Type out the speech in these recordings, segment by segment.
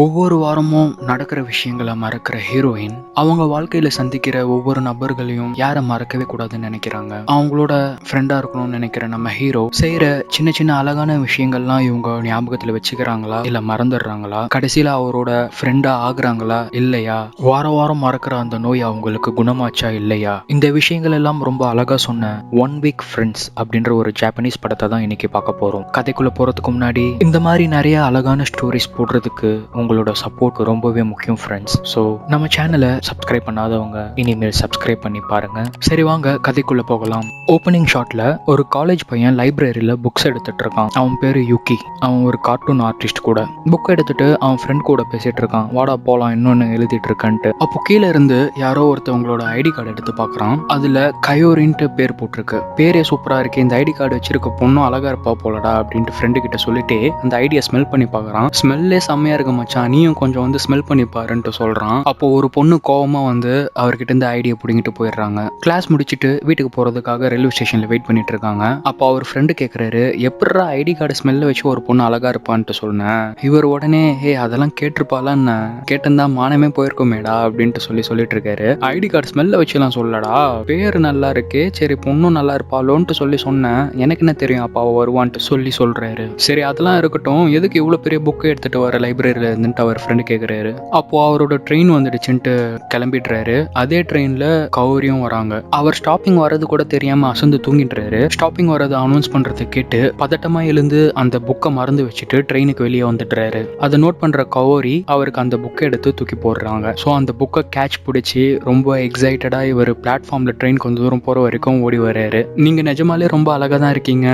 ஒவ்வொரு வாரமும் நடக்கிற விஷயங்களை மறக்கிற ஹீரோயின் அவங்க வாழ்க்கையில சந்திக்கிற ஒவ்வொரு நபர்களையும் யாரை மறக்கவே கூடாதுன்னு நினைக்கிறாங்க. அவங்களோட ஃப்ரெண்டா இருக்கணும்னு நினைக்கிற நம்ம ஹீரோ செய்யற சின்ன சின்ன அழகான விஷயங்கள்லாம் இவங்க ஞாபகத்துல வச்சுக்கிறாங்களா இல்ல மறந்துடுறாங்களா, கடைசியில அவரோட ஃப்ரெண்டா ஆகுறாங்களா இல்லையா, வாரம் வாரம் மறக்கிற அந்த நோய் அவங்களுக்கு குணமாச்சா இல்லையா, இந்த விஷயங்கள் எல்லாம் ரொம்ப அழகா சொன்ன ஒன் வீக் ஃப்ரெண்ட்ஸ் அப்படின்ற ஒரு ஜாப்பனீஸ் படத்தை தான் இன்னைக்கு பார்க்க போறோம். கதைக்குள்ள போறதுக்கு முன்னாடி இந்த மாதிரி நிறைய அழகான ஸ்டோரிஸ் போடுறதுக்கு உங்களோட சப்போர்ட் ரொம்பவே முக்கியம் ஃப்ரெண்ட்ஸ். ஸோ நம்ம சேனலை சப்ஸ்கிரைப் பண்ணாதவங்க இனிமேல் சப்ஸ்கிரைப் பண்ணி பாருங்க. சரி வாங்க கதைக்குள்ள போகலாம். ஓப்பனிங் ஷாட்ல ஒரு காலேஜ் பையன் லைப்ரரியில புக்ஸ் எடுத்துட்டு இருக்கான். அவன் பேரு யுகி. அவன் ஒரு கார்ட்டூன் ஆர்டிஸ்ட் கூட. புக் எடுத்துட்டு அவன் ஃப்ரெண்ட் கூட பேசிட்டு இருக்கான். வாடா போலாம் இன்னொன்னு எழுதிட்டு இருக்கன்ட்டு. அப்போ கீழே இருந்து யாரோ ஒருத்தவங்களோட ஐடி கார்டு எடுத்து பாக்குறான். அதுல கயோரின்ட்டு பேர் போட்டிருக்கு. பேரே சூப்பரா இருக்கு, இந்த ஐடி கார்டு வச்சிருக்க பொண்ணும் அழகா இருப்பா போலடா அப்படின்ட்டு ஃப்ரெண்டு கிட்ட சொல்லிட்டு அந்த ஐடியா ஸ்மெல் பண்ணி பாக்குறான். ஸ்மெல்லே செம்மையா இருக்க மச்சான், நீயும் கொஞ்சம் வந்து ஸ்மெல் பண்ணி பாருன்ட்டு சொல்றான். அப்போ ஒரு பொண்ணு கோவமா வந்து அவர்கிட்ட இருந்து ஐடியா புடிங்கிட்டு போயிடுறாங்க. கிளாஸ் முடிச்சிட்டு வீட்டுக்கு போறதுக்காக ரயில்வே ஸ்டேஷன்ல வெயிட் பண்ணிட்டு இருக்காங்க. அப்போ அவர் ஃப்ரெண்டு கேக்குறாரு, எப்படா ஐடி கார்டு ஸ்மெல்ல வச்சு ஒரு பொண்ணு அழகா இருப்பான்ட்டு சொன்னேன். இவர் உடனே அதெல்லாம் கேட்டிருப்பாளான்னு, கேட்டிருந்தா மானமே போயிருக்குமேடா அப்படின்ட்டு சொல்லிட்டு இருக்காரு. ஐடி கார்டு ஸ்மெல்ல வச்சுலாம் சொல்லடா, பேரு நல்லா இருக்கு, சரி பொண்ணும் நல்லா இருப்பாளோன்ட்டு சொன்னேன், எனக்கு என்ன தெரியும் அப்பா வருவான்ட்டு சொல்றாரு. சரி அதெல்லாம் இருக்கட்டும், எதுக்கு இவ்வளவு பெரிய புக் எடுத்துட்டு வர லைப்ரரியில இருந்துட்டு அவர் ஃப்ரெண்டு கேக்குறாரு. அப்போ அவரோட ட்ரெயின் வந்துடுச்சுன்ட்டு கிளம்பிடுறாரு. அதே ட்ரெயின்ல கௌரியும் வராங்க. அவர் ஸ்டாப்பிங் வர்றது கூட தெரியாம அசந்து தூங்கிடுறாரு. ஸ்டாப்பிங் வர்றது அனௌன்ஸ் பண்றதை கேட்டு பதட்டமா எழுந்து அந்த புக்கை மறந்து வச்சுட்டு ட்ரெயினுக்கு வெளியே வந்துடுறாரு. அதை நோட் பண்ற கௌரி அவருக்கு அந்த புக்கை எடுத்து தூக்கி போடுறாங்க. ஸோ அந்த புக்கை கேட்ச் பிடிச்சி ரொம்ப எக்ஸைட்டடா இவர் பிளாட்ஃபார்ம்ல ட்ரெயின் கொஞ்சம் தூரம் போற வரைக்கும் ஓடி வர்றாரு. நீங்க நிஜமாலே ரொம்ப அழகா தான் இருக்கீங்க,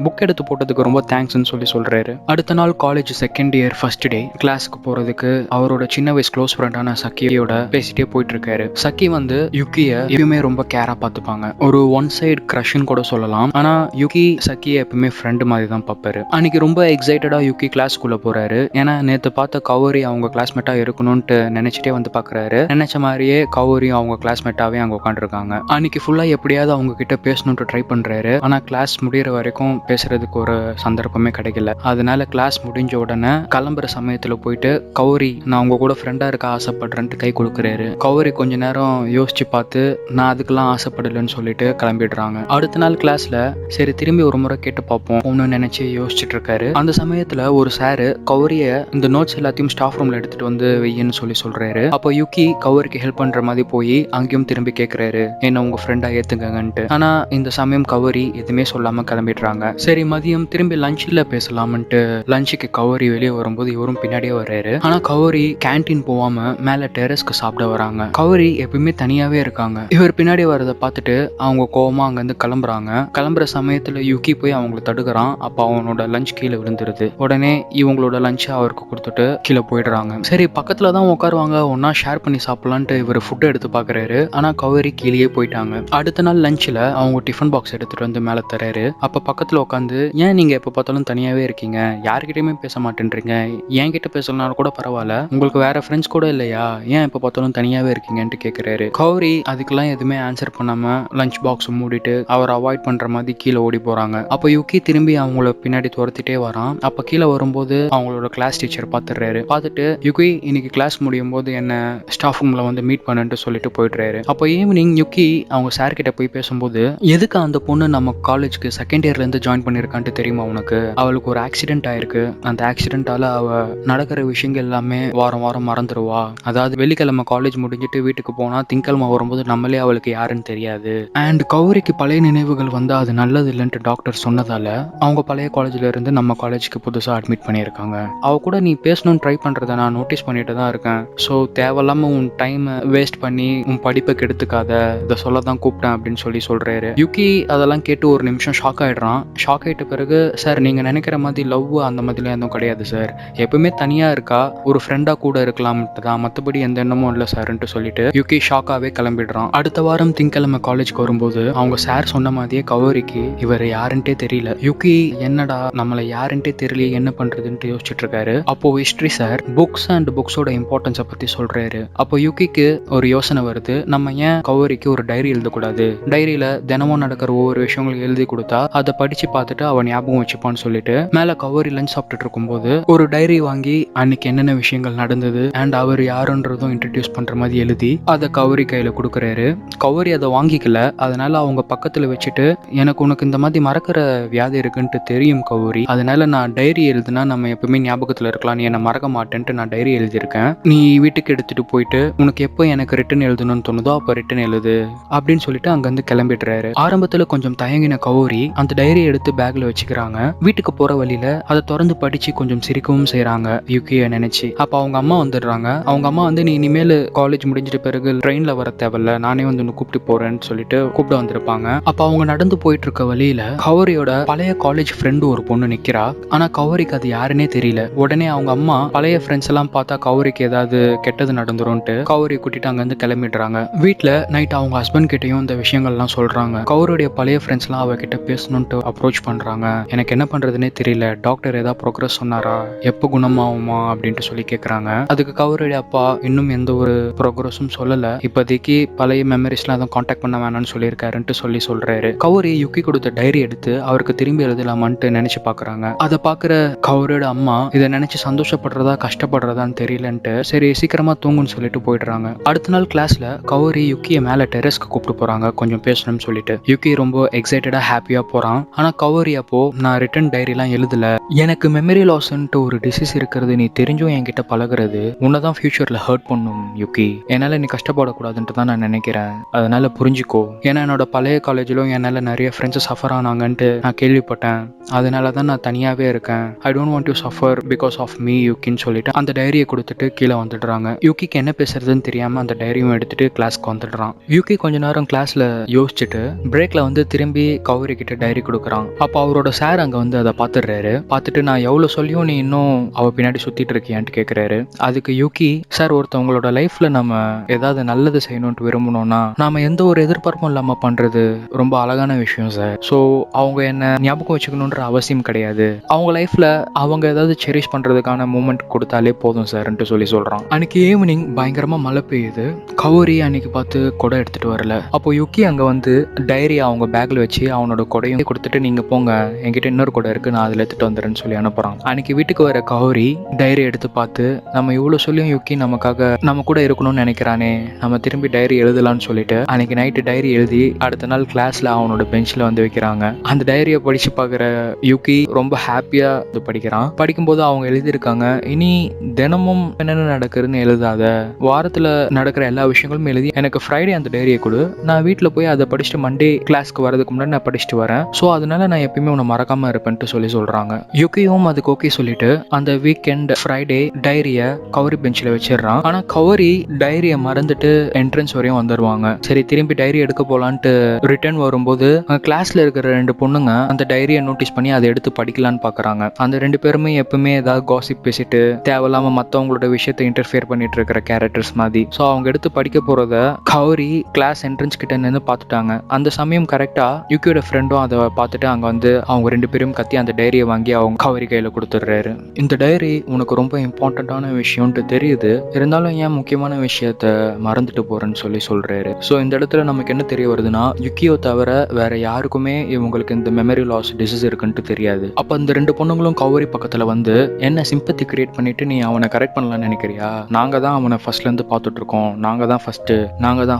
புக் எடுத்து போட்டதுக்கு ரொம்ப தேங்க்ஸ்ன்னு சொல்றாரு. அடுத்த நாள் college second year first day. கிளாஸுக்கு போறதுக்கு அவரோட சின்ன வயசு க்ளோஸ் ஃப்ரெண்டான சக்கியோட பேசிட்டே போயிட்டு இருக்காரு. சக்கி வந்து யுகிய எப்பயுமே ரொம்ப கேரா பார்த்துப்பாங்க. ஒரு ஒன் சைடு கிரஷ்ன்னு கூட சொல்லலாம். ஆனா யுகி சக்கிய எப்பவுமே ஃப்ரெண்டு மாதிரி தான் பார்ப்பாரு. அன்னைக்கு ரொம்ப எக்ஸைட்டடா யுகி கிளாஸ்க்குள்ள போறாரு. ஏன்னா நேத்து பார்த்த கௌரி அவங்க கிளாஸ்மேட்டா இருக்கணும்னு நினைச்சிட்டே வந்து பாக்குறாரு. நினைச்ச மாதிரியே கௌரியும் அவங்க கிளாஸ்மேட்டாவே அங்க உட்காந்துருக்காங்க. அன்னைக்கு ஃபுல்லா எப்படியாவது அவங்க கிட்ட பேசணும்னு ட்ரை பண்றாரு. ஆனா கிளாஸ் முடிகிற வரைக்கும் பேசுறதுக்கு ஒரு சந்தர்ப்பமே கிடைக்கல. அதனால கிளாஸ் முடிஞ்ச உடனே கிளம்புற சமயத்துல போயிட்டு கௌரி நான் உங்க கூட ஃப்ரெண்டா இருக்க ஆசைப்படுறேன்ட்டு கை கொடுக்குறாரு. கௌரி கொஞ்ச நேரம் யோசிச்சு பார்த்து நான் அதுக்கெல்லாம் ஆசைப்படலன்னு சொல்லிட்டு கிளம்பிடுறாங்க. அடுத்த நாள் கிளாஸ்ல சரி திரும்பி ஒரு முறை கேட்டு பார்ப்போம் ஒன்னு நினைச்சு யோசிச்சுட்டு இருக்காரு. அந்த சமயத்துல ஒரு சாரு கௌரிய இந்த நோட்ஸ் எல்லாத்தையும் ஸ்டாஃப் ரூம்ல எடுத்துட்டு வந்து வெய்யன்னு சொல்றாரு. அப்போ யுகி கௌரிக்கு ஹெல்ப் பண்ற மாதிரி போய் அங்கேயும் திரும்பி கேட்கிறாரு, என்ன உங்க ஃப்ரெண்டா ஏத்துங்கன்ட்டு. ஆனா இந்த சமயம் கௌரி எதுவுமே சொல்லாம கிளம்பிடுறாங்க. சரி மதியம் திரும்பி லஞ்ச்ல பேசலாம்ட்டு லஞ்சுக்கு கௌரி வெளியே வரும்போது இவரும் பின்னாடியே வர்றாரு. ஆனா கௌரி கேன்டீன் போகாம மேல டெரஸ்க்கு சாப்பிட வராங்க. கௌரி எப்பயுமே தனியாவே இருக்காங்க. இவர் பின்னாடி வரதை பார்த்துட்டு அவங்க கோவமா அங்க இருந்து கிளம்புறாங்க. கிளம்புற சமயத்துல யுகி போய் அவங்களை தடுக்கிறான். அப்ப அவனோட லஞ்ச் கீழே விழுந்துருது. உடனே இவங்களோட லஞ்ச் அவருக்கு கொடுத்துட்டு கீழே போயிடுறாங்க. சரி பக்கத்துல தான் உட்காருவாங்க, ஒன்னா ஷேர் பண்ணி சாப்பிடலான்ட்டு இவர் ஃபுட் எடுத்து பாக்குறாரு. ஆனா கௌரி கீழே போயிட்டாங்க. அடுத்த நாள் லஞ்ச்ல அவங்க டிஃபன் பாக்ஸ் எடுத்துட்டு வந்து மேல தராரு. அப்ப பக்கத்துல உட்காந்து ஏன் நீங்க எப்ப பார்த்தாலும் தனியாவே இருக்கீங்க, யாருக்கிட்டயுமே பேச மாட்டேன்றீங்க, என்கிட்ட பேசலனாலும் கூட பரவாயில்ல, உங்களுக்கு வேற ஃப்ரெண்ட்ஸ் கூட இல்லையா, ஏன் எப்ப பார்த்தாலும் தனியாவே இருக்கீங்கன்ட்டு கேட்கிறாரு. கௌரி அதுக்கெல்லாம் எதுவுமே ஆன்சர் பண்ணாம லஞ்ச் பாக்ஸ் மூடிட்டு அவர் அவாய்ட் பண்ற மாதிரி கீழே ஓடி போறாங்க. அப்போ யுகி திரும்பி அவங்கள பின்னாடி துரத்திட்டே வரான். அப்ப கீழே வரும்போது அவங்களோட கிளாஸ் டீச்சர் பார்த்துடுறாரு. பார்த்துட்டு யுகி இன்னைக்கு கிளாஸ் முடியும் போது என்ன ஸ்டாஃப் ரூம்ல வந்து மீட் பண்ணுன்ட்டு சொல்லிட்டு போயிடுறாரு. அப்போ ஈவினிங் யுகி அவங்க சார் கிட்ட போய் பேசும்போது எதுக்கு அந்த பொண்ணு நம்ம காலேஜ்க்கு செகண்ட் இயர்ல இருந்து ஜாயின் பண்ணிருக்கான்ட்டு தெரியுமா உனக்கு, அவளுக்கு ஒரு ஆக்சிடென்ட் ஆயிருக்கு, அந்த ஆக்சிடென்ட்டால அவ நடக்கிற விஷயங்கள் எல்லாமே வாரம் வாரம் மறந்துடுவா. அதாவது வெள்ளிக்கிழமை காலேஜ் முடிஞ்சிட்டு வீட்டுக்கு போனா திங்கக்கிழமை வரும்போது நம்மளே அவளுக்கு யாருன்னு தெரியாது. அண்ட் கௌரிக்கு பழைய நினைவுகள் வந்தா அது நல்லது இல்லைன்ட்டு டாக்டர் சொன்னதால அவங்க பழைய காலேஜ்ல இருந்து நம்ம காலேஜ்க்கு புதுசா அட்மிட் பண்ணியிருக்காங்க. அவ கூட நீ பேசணும்னு ட்ரை பண்றதை நான் நோட்டீஸ் பண்ணிட்டு தான் இருக்கேன். ஸோ தேவையில்லாம உன் டைம் வேஸ்ட் பண்ணி உன் படிப்பை கெடுத்துக்காத, இதை சொல்ல தான் கூப்பிட்டேன் அப்படின்னு சொல்றாரு. யுகி அதெல்லாம் கேட்டு ஒரு நிமிஷம் ஷாக் ஆயிடுறான். ஷாக் ஆயிட்ட பிறகு சார் நீங்க நினைக்கிற மாதிரி லவ் அந்த மாதிரிலாம் எதுவும் கிடையாது சார், எப்பவுமே தனியா இருக்கா, ஒரு ஃப்ரெண்டா கூட இருக்கலாம்ட்டு தான், மற்றபடி எந்த எண்ணமும் இல்லை சார்ன்ட்டு சொல்லிட்டு யுகி ஷாக்காவே கிளம்பிடுறான். அடுத்த வாரம் திங்கக்கிழமை காலேஜ்க்கு வரும்போது அவங்க சார் சொன்ன மாதிரியே கௌரிக்கு இவர் யாருன்ட்டே தெரியல. யுகி என்னடா நம்மளை யாருன்ட்டே தெரியல என்ன பண்றதுன்ட்டு யோசிச்சுட்டு இருக்காரு. அப்போ ஹிஸ்டரி சார் புக்ஸ் அண்ட் புக்ஸோட இம்பார்ட்டன்ஸை பத்தி சொல்றாரு. அப்போ யுகிக்கு ஒரு யோசனை வருது, நம்ம ஏன் கௌரிக்கு ஒரு டைரி எழுதக்கூடாது, டைரியில தினமும் நடக்கிற ஒவ்வொரு விஷயங்களும் எழுதி கொடுத்தா அதை படிச்சு பார்த்துட்டு அவன் ஞாபகம் வச்சுப்பான்னு சொல்லிட்டு மேல கௌரி லஞ்ச் சாப்பிட்டுட்டு இருக்கும்போது ஒரு டைரி வாங்கி அன்னைக்கு என்னென்ன விஷயங்கள் நடந்தது அண்ட் அவர் யாருன்றதும் இன்ட்ரடியூஸ் பண்ற மாதிரி எழுதி அதை கௌரி கையில கொடுக்குறாரு. கௌரி அதை வாங்கிக்கல. அதனால அவங்க பக்கத்துல வச்சுட்டு, எனக்கு உனக்கு இந்த மாதிரி மறக்கிற வியாதி இருக்குன்ட்டு தெரியும் கௌரி, அதனால நான் டைரி எழுதுனா நம்ம எப்பவுமே ஞாபகத்துல இருக்கலாம், நீ என்ன மறக்க மாட்டேன்ட்டு நான் டைரி எழுதியிருக்கேன், நீ வீட்டுக்கு எடுத்துட்டு போயிட்டு உனக்கு எப்போ எனக்கு ரிட்டன் எழுதணும்னு தோணுதோ அப்போ ரிட்டன் எழுது அப்படின்னு சொல்லிட்டு அங்கிருந்து கிளம்பிடுறாரு. ஆரம்பத்துல கொஞ்சம் தயங்கின கௌரி அந்த டைரியை எடுத்து பேக்ல வச்சுக்கிறாங்க. வீட்டுக்கு போற வழியில அதை திறந்து படிச்சு கொஞ்சம் சிரிக்கவும் செய்யறாங்க யுகியை நினைச்சு. அப்ப அவங்க அம்மா வந்துடுறாங்க. அவங்க அம்மா வந்து, நீ இனிமேல் காலேஜ் முடிஞ்சிட்ட பிறகு ட்ரெயின்ல வர தேவையில்ல, நானே வந்து உன்னை கூப்பிட்டு போறேன்னு சொல்லிட்டு கூப்பிட வந்திருப்பாங்க. அப்ப அவங்க நடந்து போயிட்டு இருக்க வழியில கௌரியோட பழைய காலேஜ் ஃப்ரெண்டு ஒரு பொண்ணு நிக்கிறா. ஆனா கௌரிக்கு அது யாருன்னே தெரியல. உடனே அவங்க அம்மா பழைய ஃப்ரெண்ட்ஸ் எல்லாம் பார்த்தா கௌரிக்கு ஏதாவது கெட்டது நடந்துரும்ட்டு கௌரி கூட்டிட்டு அங்க இருந்து கிளம்பிடுறாங்க. வீட்டுல நைட் அவங்க ஹஸ்பண்ட் கிட்டயும் இந்த விஷயங்கள்லாம் சொல்றாங்க. கௌரியோட பழைய ஃப்ரெண்ட்ஸ் எல்லாம் அவகிட்ட பேசணும்ட்டு அப்ரோச் பண்றாங்க. எனக்கு என்ன பண்றதுன்னே தெரியல, டாக்டர் ஏதாவது ப்ரோக்ரஸ் சொன்னாரா, எப்போ குணமாகுமா அப்படின்ட்டு சொல்லி கேட்கறாங்க. அதுக்கு கௌரியோட அப்பா இன்னும் எந்த ஒரு ப்ரோக்ரஸும் சொல்லல, இப்போதைக்கு பழைய மெமரிஸ்லாம் எதுவும் கான்டாக்ட் பண்ண வேணாம்னு சொல்லியிருக்காருன்ட்டு சொல்றாரு. கௌரி யுகி கொடுத்த டைரி எடுத்து அவருக்கு திரும்பி எழுதலாமான்ட்டு நினைச்சு பாக்குறாங்க. அதை பாக்குற கௌரியோட அம்மா இதை நினைச்சு சந்தோஷப்படுறதா கஷ்டப்படுறதான்னு தெரியலன்ட்டு சரி சீக்கிரமா தூங்குன்னு சொல்லிட்டு போயிடுறாங்க. அடுத்த நாள் கிளாஸ்ல கௌரி யுக்கிய மேல டெரஸ்க்கு கூப்பிட்டு போறாங்க கொஞ்சம் பேசணும்னு சொல்லிட்டு. யுகி ரொம்ப எக்ஸைட்டடா ஹாப்பியா போறான். ஆனா கௌரி அப்போ, நான் ரிட்டன் டைரிலாம் எழுதல, எனக்கு மெமரி லாஸ்ன்ட்டு ஒரு டிசீஸ் இருக்கிறது நீ தெரிஞ்சும் என்கிட்ட பழகுறது உன்னதான் ஃபியூச்சர்ல ஹர்ட் பண்ணும் யுகி, என்னால நீ கஷ்டப்படக்கூடாதுன்ட்டு தான் நான் நினைக்கிறேன், அதனால புரிஞ்சுக்கோ, ஏன்னா என்னோட பழைய காலேஜிலும் என்னால நிறைய ஃப்ரெண்ட்ஸ் சஃபர் ஆனாங்கன்ட்டு நான் கேள்விப்பட்டேன், அதனால தான் நான் தனியாவே இருக்கேன், I don't want to suffer because of me யுகின்னு சொல்லிட்டு அந்த டைரியை கொடுத்துட்டு கீழே வந்துடுறாங்க. யுகிக்கு என்ன பேசுறதுன்னு தெரியாம அந்த டைரியும் எடுத்துட்டு கிளாஸ்க்கு வந்துடுறான். யுகி கொஞ்ச நேரம் கிளாஸ்ல யோசிச்சுட்டு பிரேக்ல வந்து திரும்பி கௌரி கிட்ட டைரி கொடுக்குறான். அப்போ அவரோட சார் அங்க வந்து அதை பார்த்துடுறாரு. பார்த்துட்டு, நான் எவ்வளவு சொல்லியும் நீ இன்னும் அவ பின்னாடி சுத்திட்டு இருக்கியான்ட்டு கேட்கிறாரு. அதுக்கு யுகி, சார் ஒருத்தவங்களோட லைஃப்ல நம்ம ஏதாவது நல்லது செய்யணும்னு விரும்பணும்னா நாம எந்த ஒரு எதிர்பார்ப்பும் இல்லாம பண்றது ரொம்ப அழகான விஷயம் சார். ஸோ அவங்க என்ன ஞாபகம் வச்சுக்கணுன்ற அவசியம் கிடையாது, அவங்க லைஃப்ல அவங்க ஏதாவது செரிஷ் பண்றதுக்கான மூமெண்ட் கொடுத்தாலே போதும் சார்ன்ட்டு சொல்றான். அன்னைக்கு ஈவினிங் பயங்கரமா மழை பெய்யுது. கௌரி அன்னைக்கு பார்த்து கொடை எடுத்துட்டு வரல. அப்போ யுகி அங்க வந்து டைரி அவங்க பேக்ல வச்சு அவனோட கொடையும் கொடுத்துட்டு, நீங்க போங்க, என்கிட்ட இன்னொரு கொடை இருக்கு, நான் அதுல எடுத்துட்டு வந்துடுறேன்னு சொல்லி அனுப்புறான். அன்னைக்கு வீட்டுக்கு வர கௌரி டைரி எடுத்து பார்த்து, நம்ம இவ்வளவு சொல்லியும் யுகி நமக்காக நம்ம கூட இருக்கணும்னு நினைக்கிறானே, நம்ம திரும்பி டைரி எழுதலாம்னு சொல்லிட்டு அன்னைக்கு நைட்டு டைரி எழுதி அடுத்த நாள் கிளாஸ்ல அவனோட பெஞ்ச்ல வந்து வைக்கிறாங்க. அந்த டைரியை படிச்சு பார்க்குற யுகி ரொம்ப ஹாப்பியா இது படிக்கிறான். படிக்கும்போது அவங்க எழுதியிருக்காங்க, இனி தினமும் என்னென்ன நடக்குதுன்னு எழுதாத, வாரத்துல நடக்கிற எல்லா விஷயங்களும் எழுதி எனக்கு ஃப்ரைடே அந்த டைரியை கொடு, நான் வீட்டுல போய் அதை படிச்சுட்டு மண்டே கிளாஸ்க்கு வரதுக்கு முன்னாடி நான் படிச்சுட்டு வரேன், ஸோ அதனால நான் எப்பயுமே உன்னை மறக்காம இருப்பேன்ட்டு சொல்றாங்க. யுகியும் அதுக்கு ஓகே சொல்லிட்டு அந்த வீக்கெண்ட் ஃப்ரைடே டைரிய கௌரி பெஞ்சில் வச்சிடறான். ஆனா கௌரி டைரிய மறந்துட்டு என்ட்ரன்ஸ் வரையும் வந்துருவாங்க. சரி திரும்பி டைரி எடுக்க போலான்ட்டு ரிட்டர்ன் வரும்போது கிளாஸ்ல இருக்கிற ரெண்டு பொண்ணுங்க அந்த டைரியை நோட்டீஸ் பண்ணி அதை எடுத்து படிக்கலான்னு பாக்குறாங்க. அந்த ரெண்டு பேருமே எப்பவுமே ஏதாவது காசிப் பேசிட்டு தேவையில்லாம மத்தவங்களோட விஷயத்தை இன்டர்ஃபியர் பண்ணிட்டு இருக்கிற கேரக்டர்ஸ் மாதிரி. ஸோ அவங்க எடுத்து படிக்க போறத கௌரி கிளாஸ் என்ட்ரன்ஸ் கிட்ட நின்று பார்த்துட்டாங்க. அந்த சமயம் கரெக்டா யுகியோட ஃப்ரெண்டும் அதை பார்த்துட்டு அங்க வந்து அவங்க ரெண்டு பேரும் கத்தி அந்த டைரியை வாங்கி அவங்க கௌரி கையில கொடுத்துடுறாரு. இந்த டைரி உனக்கு ரொம்ப இம்பார்ட்டன்டான விஷயம்ட்டு தெரியுது, இருந்தாலும் ஏன் முக்கியமான விஷயத்த மறந்துட்டு போறேன்னு சொல்றாரு. ஸோ இந்த இடத்துல நமக்கு என்ன தெரிய வருதுன்னா, யுகியோ தவிர வேற யாருக்குமே இவங்களுக்கு இந்த மெமரி லாஸ் டிசீஸ் இருக்குன்ட்டு தெரியாது. அப்ப இந்த ரெண்டு பொண்ணுங்களும் கௌரி பக்கத்துல வந்து, என்ன சிம்பத்தி கிரியேட் பண்ணிட்டு நீ அவனை கரெக்ட் பண்ணலாம்னு நினைக்கிறியா, நாங்க தான் அவனை ஃபர்ஸ்ட்ல இருந்து பார்த்துட்டு இருக்கோம், நாங்க தான்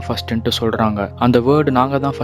ஃபர்ஸ்ட்ன்ட்டு சொல்றாங்க. அந்த வேர்டு நாங்க தான்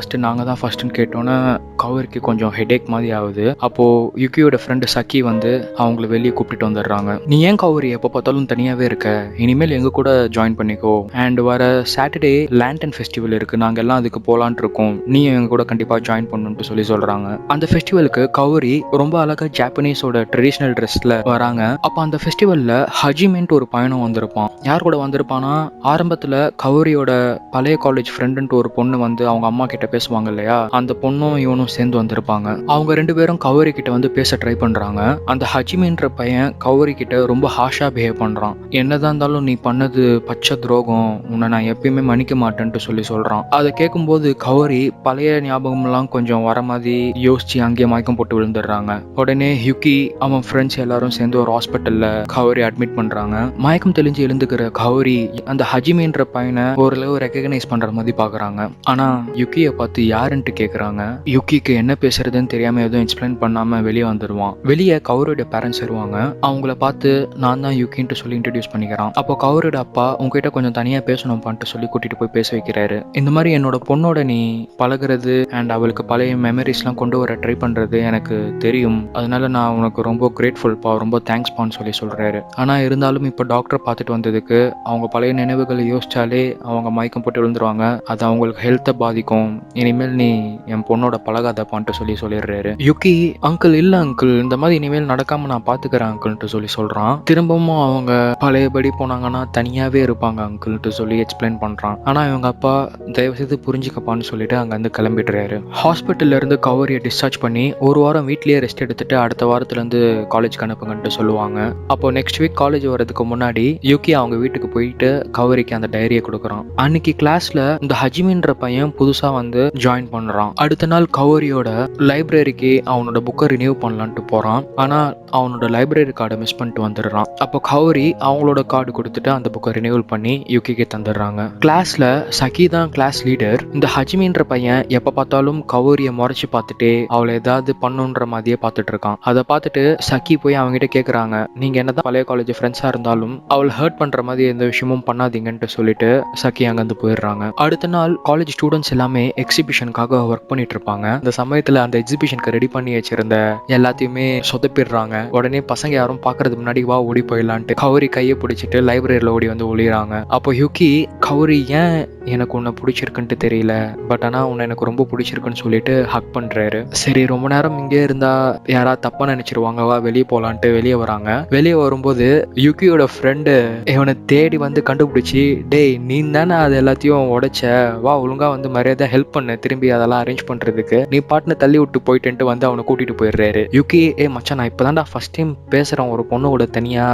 ஃபர்ஸ்ட்னு கேட்டோன்னே கௌரிக்கு கொஞ்சம் ஹெடேக் மாதிரி ஆகுது. அப்போ யுகியோட ஃப்ரெண்டு சக்கி வந்து அவங்கள வெளியே கூப்பிட்டு வந்துடுறாங்க. நீ ஏன் கௌரி எப்போ பார்த்தாலும் தனியாவே இருக்க, இனிமேல் எங்க கூட ஜாயின் பண்ணிக்கோ, அண்ட் வர சாட்டர்டே லேண்டன் ஃபெஸ்டிவல் இருக்கு, நாங்க எல்லாம் அதுக்கு போலான் இருக்கோம், நீ எங்க கூட கண்டிப்பா ஜாயின் பண்ணணும்னு சொல்றாங்க. அந்த ஃபெஸ்டிவலுக்கு கௌரி ரொம்ப அழகா ஜாப்பனீஸோட ட்ரெடிஷனல் ட்ரெஸ்ல வராங்க. அப்ப அந்த ஃபெஸ்டிவல்ல ஹஜிமென்ட்டு ஒரு பையனும் வந்திருப்பான். யார் கூட வந்திருப்பானா, ஆரம்பத்துல கௌரியோட பழைய காலேஜ் ஃப்ரெண்டுன்ட்டு ஒரு பொண்ணு வந்து அவங்க அம்மா கிட்ட பேசுவாங்க இல்லையா, அந்த பொண்ணும் இவனும் சேர்ந்து வந்திருப்பாங்க. அவங்க ரெண்டு பேரும் கௌரி கிட்ட வந்து பேச ட்ரை பண்றாங்க. அந்த ஹஜிமின்ற பையன் கௌரி கிட்ட ரொம்ப ஹாஷா பிஹேவ் பண்றான். என்னதான் இருந்தாலும் நீ பண்ணது பச்சை துரோகம், உன்னை நான் எப்பயுமே மன்னிக்க மாட்டேன்ட்டு சொல்றான். அதை கேட்கும்போது கௌரி பழைய ஞாபகம் எல்லாம் கொஞ்சம் வர மாதிரி யோசிச்சு அங்கேயே மயக்கம் போட்டு விழுந்துடுறாங்க. உடனே யுகி அவன் ஃப்ரெண்ட்ஸ் எல்லாரும் சேர்ந்து ஒரு ஹாஸ்பிட்டல்ல கௌரி அட்மிட் பண்றாங்க. மயக்கம் தெளிஞ்சு எழுந்துக்கிற கௌரி அந்த ஹஜிமின்ற பையனை ஓரளவு ரெகக்னைஸ் பண்ற மாதிரி பாக்குறாங்க. ஆனா யுகியை பார்த்து யாருன்ட்டு கேக்குறாங்க. யுகிக்கு என்ன பேசுறதுன்னு தெரியாம எதுவும் எக்ஸ்பிளைன் பண்ணாம வெளியே வந்துருவான். வெளியே கௌரியோட பேரண்ட்ஸ் வருவாங்க. அவங்கள பார்த்து நான் தான் யூகின்ட்டு சொல்லி இன்ட்ரடியூஸ் பண்ணிக்கிறான். அப்போ கௌரியோட அப்பா உங்ககிட்ட கொஞ்சம் தனியாக பேசணும்ப்பான்ட்டு சொல்லி கூட்டிட்டு போய் பேச வைக்கிறாரு. இந்த மாதிரி என்னோட பொண்ணோட நீ பழகுறது அண்ட் அவளுக்கு பழைய மெமரிஸ்லாம் கொண்டு வர ட்ரை பண்ணுறது எனக்கு தெரியும், அதனால நான் உனக்கு ரொம்ப கிரேட்ஃபுல்ப்பா, ரொம்ப தேங்க்ஸ்பான்னு சொல்லி சொல்கிறாரு. ஆனால் இருந்தாலும் இப்போ டாக்டர் பார்த்துட்டு வந்ததுக்கு அவங்க பழைய நினைவுகளை யோசிச்சாலே அவங்க மயக்கம் போட்டு விழுந்துருவாங்க, அது அவங்களுக்கு ஹெல்த்தை பாதிக்கும், இனிமேல் நீ என் பொண்ணோட பழகாதப்பான்ட்டு சொல்லிடுறாரு. யுகி அங்கிள் இல்லை அங்கிள், இந்த மாதிரி இனிமேல் நடக்காமல் நான் பார்த்துக்கிறேன் அங்கிள்ட்டு சொல்கிறான். திரும்பவும் அவங்க பழையபடி போனாங்கன்னா தனியாகவே இருப்பாங்க அங்கிள்ட்டு சொல்லி எக்ஸ்பிளைன் பண்ணுறான். ஆனால் இவங்க அப்பா தயவுசெய்து புரிஞ்சுக்கப்பான்னு சொல்லிட்டு அங்கேருந்து கிளம்பிடுறாரு. ஹாஸ்பிட்டல்ல இருந்து கௌரியை டிஸ்சார்ஜ் பண்ணி ஒரு வாரம் வீட்லயே ரெஸ்ட் எடுத்துட்டு அடுத்த வாரத்துலேருந்து காலேஜ்க்கு அனுப்புங்கன்ட்டு சொல்லுவாங்க. அப்போ நெக்ஸ்ட் வீக் காலேஜ் வரதுக்கு முன்னாடி யூகி அவங்க வீட்டுக்கு போயிட்டு கௌரிக்கு அந்த டைரியை கொடுக்குறான். அன்னைக்கு கிளாஸ்ல இந்த ஹஜிமின்ற பையன் புதுசா வந்து ஜாயின் பண்றான். அடுத்த நாள் கௌரியோட லைப்ரரிக்கு அவனோட புக்கை ரினியூ பண்ணலான்ட்டு போறான். ஆனா அவனோட லைப்ரரி கார்டை மிஸ் பண்ணிட்டு வந்துடுறான். அப்போ கௌரி அவங்களோட கார்டு கொடுத்துட்டு அந்த புக்கை ரினியூவல் பண்ணி யூகிக்கு தந்துடுறாங்க. கிளாஸ்ல சகி தான் கிளாஸ் லீடர். இந்த ஹஜிமின்ற பையன் எப்ப பார்த்தாலும் கௌரியை முறைச்சு பார்த்துட்டே அவளை ஏதாவது பண்ணுன்ற மாதிரியே பார்த்துட்டு இருக்கான். அதை பார்த்துட்டு சகி போய் அவங்ககிட்ட கேட்குறாங்க, நீங்க என்னதான் பழைய காலேஜ் ஃப்ரெண்ட்ஸா இருந்தாலும் அவளை ஹர்ட் பண்ற மாதிரி எந்த விஷயமும் பண்ணாதீங்கன்ட்டு சொல்லிட்டு சகி அங்கேருந்து போயிடுறாங்க. அடுத்த நாள் காலேஜ் ஸ்டூடெண்ட்ஸ் எல்லாமே எக்ஸிபிஷனுக்காக ஒர்க் பண்ணிட்டு இருப்பாங்க. அந்த சமயத்துல அந்த எக்ஸிபிஷனுக்கு ரெடி பண்ணி வச்சிருந்த எல்லாத்தையுமே சொதப்பிடுறாங்க. உடனே பசங்க யாரும் பாக்குறதுக்கு முன்னாடி வா ஓடி போயிடலான்ட்டு கௌரி கையை பிடிச்சிட்டு லைப்ரரியில ஓடி வந்து ஒளிறாங்க. அப்போ யுகி கௌரி ஏன் எனக்கு உன்னை பிடிச்சிருக்குன்ட்டு தெரியல, பட் ஆனால் உன்னை எனக்கு ரொம்ப பிடிச்சிருக்குன்னு சொல்லிட்டு ஹக் பண்ணுறாரு. சரி ரொம்ப நேரம் இங்கே இருந்தா யாராவது தப்பா நினைச்சிருவாங்க, வா வெளியே போகலான்ட்டு வெளியே வராங்க. வெளியே வரும்போது யுகியோட ஃப்ரெண்டு இவனை தேடி வந்து கண்டுபிடிச்சி, டேய் நீ தானே அது எல்லாத்தையும் உடைச்ச, வா ஒழுங்கா வந்து மரியாதை ஹெல்ப் பண்ணு திரும்பி அதெல்லாம் அரேஞ்ச் பண்றதுக்கு, நீ பாட்டுன்னு தள்ளி விட்டு போயிட்டு வந்து அவனை கூட்டிட்டு போயிடுறாரு. யுகி மச்சான் நான் இப்பதான்டா ஃபர்ஸ்ட் டைம் பேசுறேன் ஒரு பொண்ணோட தனியா,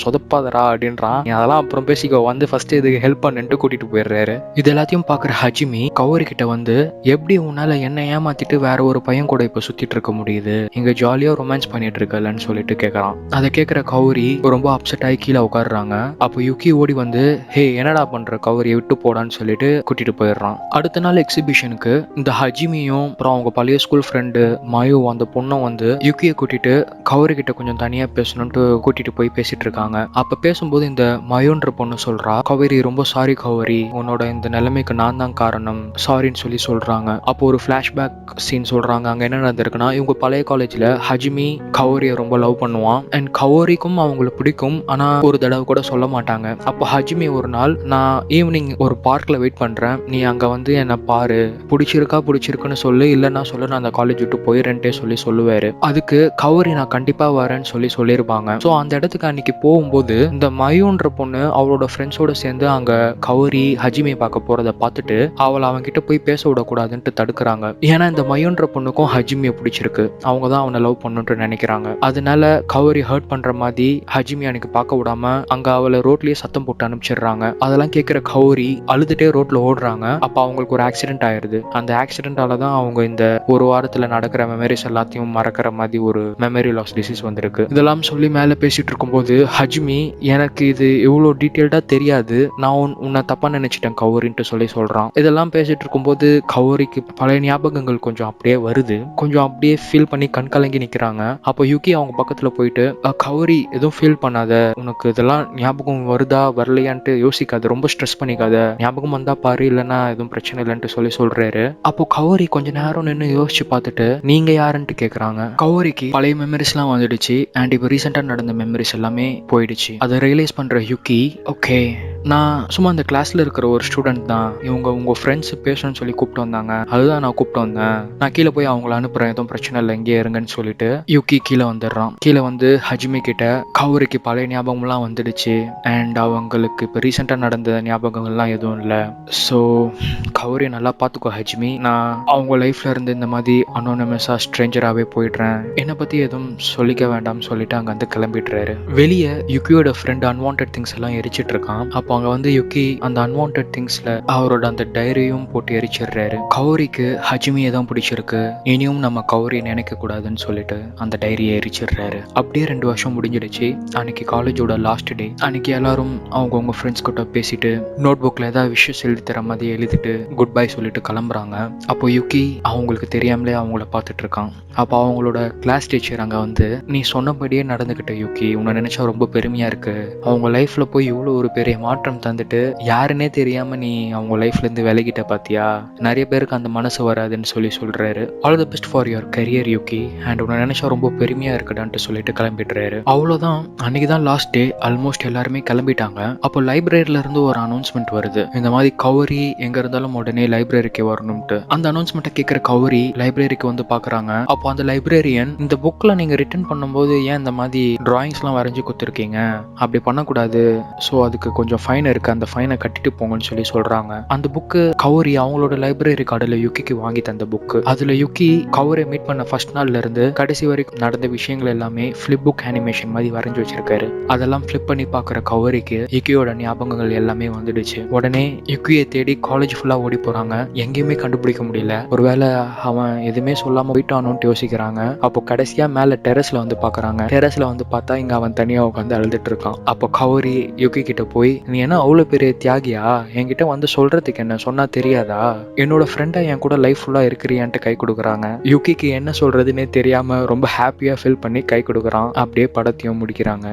சொதப்பாதரா அப்படின்றான். அதெல்லாம் அப்புறம் பேசிக்கோ, வந்து ஃபர்ஸ்ட் இதுக்கு ஹெல்ப் பண்ணுன்ட்டு கூட்டிட்டு போயிடுறாரு. இது எல்லாத்தையும் பாக்குற ஹஜிமி கௌரி கிட்ட வந்து, எப்படி உன்னால என்ன ஏமாத்திட்டு வேற ஒரு பையன் கூட இப்ப சுத்திட்டு இருக்க முடியுது, இங்க ஜாலியா ரொமான்ஸ் பண்ணிட்டு இருக்கலன்னு சொல்லிட்டு கேக்குறான். அதை கேட்கிற கௌரி ரொம்ப அப்செட் ஆகி கீழே உட்காடுறாங்க. அப்போ யுகி ஓடி வந்து, ஹே என்னடா பண்ற, கௌரியை விட்டு போடான்னு சொல்லிட்டு கூட்டிட்டு போயிடுறான். அடுத்த நாள் எக்ஸிபிஷனுக்கு இந்த ஹஜிமியும் அப்புறம் அவங்க பழைய ஸ்கூல் ஃப்ரெண்டு மயு அந்த பொண்ணும் வந்து யுகியை கூட்டிட்டு கௌரி கிட்ட கொஞ்சம் தனியா பேசணும்ட்டு கூட்டிட்டு போய் பேசிட்டு இருக்காங்க. அப்ப பேசும்போது இந்த மயுன்ற பொண்ணு சொல்றா, கௌரி ரொம்ப சாரி கௌரி, உன்னோட இந்த நிலைமைக்கு நான் தான் காரணம், சாரின்னு சொல்லி சொல்றாங்க. அப்போ ஒரு பிளாஷ்பேக் சீன் சொல்றாங்க. அங்க என்ன நடந்திருக்குன்னா, இவங்க பழைய காலேஜ்ல ஹஜிமி கௌரியை ரொம்ப லவ் பண்ணுவான் அண்ட் கௌரிக்கும் அவங்களுக்கு பிடிக்கும், ஆனா ஒரு தடவை கூட சொல்ல மாட்டாங்க. அப்போ ஹஜிமி ஒரு நாள், நான் ஈவினிங் ஒரு பார்க்ல வெயிட் பண்றேன், நீ அங்க வந்து என்ன பாரு, பிடிச்சிருக்குன்னு சொல்லு, இல்லைன்னா சொல்லு நான் அந்த காலேஜ் விட்டு போயிடுறேன்ட்டே சொல்லுவாரு. அதுக்கு கௌரி நான் கண்டிப்பா வரேன்னு சொல்லியிருப்பாங்க. ஸோ அந்த இடத்துக்கு அன்னைக்கு போகும்போது இந்த மயுன்ற பொண்ணு அவளோட ஃப்ரெண்ட்ஸோட சேர்ந்து அங்க கௌரி ஹஜிமியை பார்க்க போறதை பார்த்துட்டு அவளை அவங்க கிட்ட போய் பேச விடக்கூடாதுன்ட்டு தடுக்கிறாங்க. ஏன்னா இந்த மயுன்ற பொண்ணுக்கும் ஹஜிமியை பிடிச்சிருக்கு, அவங்க தான் அவனை லவ் பண்ணுன்ட்டு நினைக்கிறாங்க. அதனால கௌரி ஹர்ட் பண்ற மாதிரி ஹஜிமி அன்னைக்கு பார்க்க விடாம அங்க அவளை ரோட்லயே சத்தம் போட்டு அனுப்பிச்சிடுறாங்க. அதெல்லாம் கேட்கிற கௌரி அழுதுட்டே ரோட்ல ஓடுறாங்க. அப்ப அவங்களுக்கு ஒரு ஆக்சிடென்ட் ஆயிருது. அந்த ஆக்சிடென்டால தான் அவங்க இந்த ஒரு வாரத்துல நடக்கிற மெமரிஸ் எல்லாத்தையும் மறக்கிற மாதிரி ஒரு மெமரி லாஸ் டிசீஸ் வந்திருக்கு. இதெல்லாம் சொல்லி மேல பேசிட்டு இருக்கும்போது ஹஜிமி, எனக்கு இது இவ்வளவு டீட்டெயில்டா தெரியாது, நான் உன்னை தப்பா நினைச்சிட்டேன் கௌரின்ட்டு சொல்றான். இதெல்லாம் பேசிட்டு இருக்கும்போது கௌரிக்கு பழைய ஞாபகங்கள் கொஞ்சம் அப்படியே வருது, கொஞ்சம் அப்படியே ஃபீல் பண்ணி கண் கலங்கி நிக்கிறாங்க. அப்போ யுகி அவங்க பக்கத்துல போயிட்டு, கௌரி எதுவும் ஃபீல் பண்ணாத, உனக்கு இதெல்லாம் ஞாபகம் வருதா வரலையான்ட்டு யோசிக்காது, ரொம்ப ஸ்ட்ரெஸ் பண்ணிக்காத, ஞாபகம் வந்தா பாரு, இல்லைன்னா எதுவும் பிரச்சனை இல்லைன்ட்டு சொல்றாரு. அப்போ கௌரி கொஞ்ச நேரம் நின்று யோசிச்சு பார்த்துட்டு, நீங்க யாருன்ட்டு கேக்குறாங்க. கௌரிக்கு பழைய மெமரிஸ்லாம் வந்துடுச்சு அண்ட் இப்போ ரீசெண்டா நடந்த மெமரிஸ் எல்லாமே போயிடுச்சு. அதை ரியலைஸ் பண்ற யுகி, ஓகே நான் சும்மா அந்த கிளாஸ்ல இருக்கிற ஒரு ஸ்டூடெண்ட் தான், இவங்க உங்க ஃப்ரெண்ட்ஸ் பேசணும்னு சொல்லி கூப்பிட்டு வந்தாங்க, அதுதான் நான் கூப்பிட்டு வந்தேன், நான் கீழே போய் அவங்கள அனுப்புறேன், எதுவும் பிரச்சனை இல்லை இங்கே இருங்கன்னு சொல்லிட்டு யுகி கீழே வந்துடுறான். கீழே வந்து ஹஜிமி கிட்ட கௌரிக்கு பழைய ஞாபகம்லாம் வந்துடுச்சு அண்ட் அவங்களுக்கு இப்போ ரீசெண்டா நடந்த ஞாபகங்கள்லாம் எதுவும் இல்லை, ஸோ கௌரி நல்லா பார்த்துக்கோ ஹஜிமி, நான் அவங்க லைஃப்ல இருந்து இந்த மாதிரி அனோனமஸா ஸ்ட்ரேஞ்சராகவே போயிடுறேன், என்னை பத்தி எதுவும் சொல்லிக்க வேண்டாம்னு சொல்லிட்டு அங்க வந்து கிளம்பிடுறாரு. வெளியே யுகியோட ஃப்ரெண்ட் அன்வான்ட் திங்ஸ் எல்லாம் எரிச்சிட்டு இருக்கான். அப்போ அங்க வந்து யுக்கி அந்த அன்வான்ட் திங்ஸ்ல அவரோட அந்த டைரியும் போட்டு எரிச்சிடுறாரு. கௌரிக்கு ஹஜிமியை தான் பிடிச்சிருக்கு, இனியும் நம்ம கௌரி நினைக்க கூடாதுன்னு சொல்லிட்டு அந்த டைரியை எரிச்சிடுறாரு. அப்படியே 2 வருஷம் முடிஞ்சிடுச்சு. அன்னைக்கு காலேஜோட லாஸ்ட் டே. அன்னைக்கு எல்லாரும் அவங்கவுங்க ஃப்ரெண்ட்ஸ் கிட்ட பேசிட்டு நோட் புக்ல ஏதாவது விஷயம் எழுதி தர மாதிரி எழுதிட்டு குட் பை சொல்லிட்டு கிளம்புறாங்க. அப்போ யுக்கி அவங்களுக்கு தெரியாமலே அவங்கள பார்த்துட்டு இருக்கான். அப்போ அவங்களோட கிளாஸ் டீச்சர் அங்கே வந்து, நீ சொன்னபடியே நடந்துக்கிட்ட யுக்கி, உன்னை நினைச்சா ரொம்ப பெருமையா இருக்கு. அவங்க லைஃப்ல போய் இவ்வளோ ஒரு பெரிய மாற்றம் தந்துட்டு யாருன்னே தெரியாம நீ அவங்க லைஃப்ல இருந்து விலகிட்ட பாத்தியா, நிறைய பேருக்கு அந்த மனசு வராதுன்னு சொல்றாரு. All the best for your career Yuki, and உன்னை நினைச்சா ரொம்ப பெருமையா இருக்குடான்ட்டு சொல்லிட்டு கிளம்பிடுறாரு. அவ்வளோதான், அன்னைக்கு தான் லாஸ்ட் டே. ஆல்மோஸ்ட் எல்லாருமே கிளம்பிட்டாங்க. அப்போ லைப்ரரியில இருந்து ஒரு அனௌன்ஸ்மெண்ட் வருது, இந்த மாதிரி கௌரி எங்க இருந்தாலும் உடனே லைப்ரரிக்கு வரணும்ட்டு. அந்த அனௌன்ஸ்மெண்ட்டை கேட்கிற கௌரி லைப்ரரிக்கு வந்து பாக்குறாங்க. அப்போ அந்த லைப்ரரியன், இந்த புக்ல நீங்க ரிட்டர்ன் பண்ணும்போது ஏன் இந்த மாதிரி டிராயிங்ஸ் எல்லாம் வரைஞ்சு கொடுத்துருக்கீங்க, அப்படி பண்ணக்கூடாது, ஸோ அதுக்கு கொஞ்சம் ஃபைன் இருக்கு, அந்த ஃபைனை கட்டிட்டு போங்கன்னு சொல்றாங்க. அந்த புக்கு கௌரி அவங்களோட லைப்ரரி கார்டுல யுக்கிக்கு வாங்கி தந்த புக்கு. அதுல யுக்கி கௌரை மீட் பண்ண ஃபர்ஸ்ட் நாள்ல இருந்து கடைசி வரைக்கும் நடந்த விஷயங்கள் எல்லாமே ஃபிளிப் புக் அனிமேஷன் மாதிரி வரைஞ்சு வச்சிருக்காரு. அதெல்லாம் ஃபிளிப் பண்ணி பாக்குற கௌரிக்கு யுக்கியோட ஞாபகங்கள் எல்லாமே வந்துடுச்சு. உடனே யுக்கியை தேடி காலேஜ் ஃபுல்லா ஓடி போறாங்க. எங்கேயுமே கண்டுபிடிக்க முடியல. ஒருவேளை அவன் எதுவுமே சொல்லாம போயிட்டானு யோசிக்கிறாங்க. அப்போ கடைசியா மேல டெரஸ்ல வந்து பாக்குறாங்க. டெரஸ்ல வந்து பார்த்தா இங்க அவன் தனியா உட்காந்து அழுதுட்டு இருக்கான். அப்போ கௌரி யுக்கி கிட்ட போய், நீ என்ன அவ்வளவு பெரிய தியாகியா, என்கிட்ட வந்து சொல்றதுக்கு என்ன சொன்னா தெரியாதா, என்னோட ஃப்ரெண்டா என் கூட லைஃப் ஃபுல்லா இருக்கிறியான்ட்டு கை கொடுக்குறாங்க. யுக்கிக்கு என்ன சொல்றதுன்னே தெரியாம ரொம்ப ஹாப்பியா ஃபீல் பண்ணி கை கொடுக்குறான். அப்படியே படத்தையும் முடிக்கிறாங்க.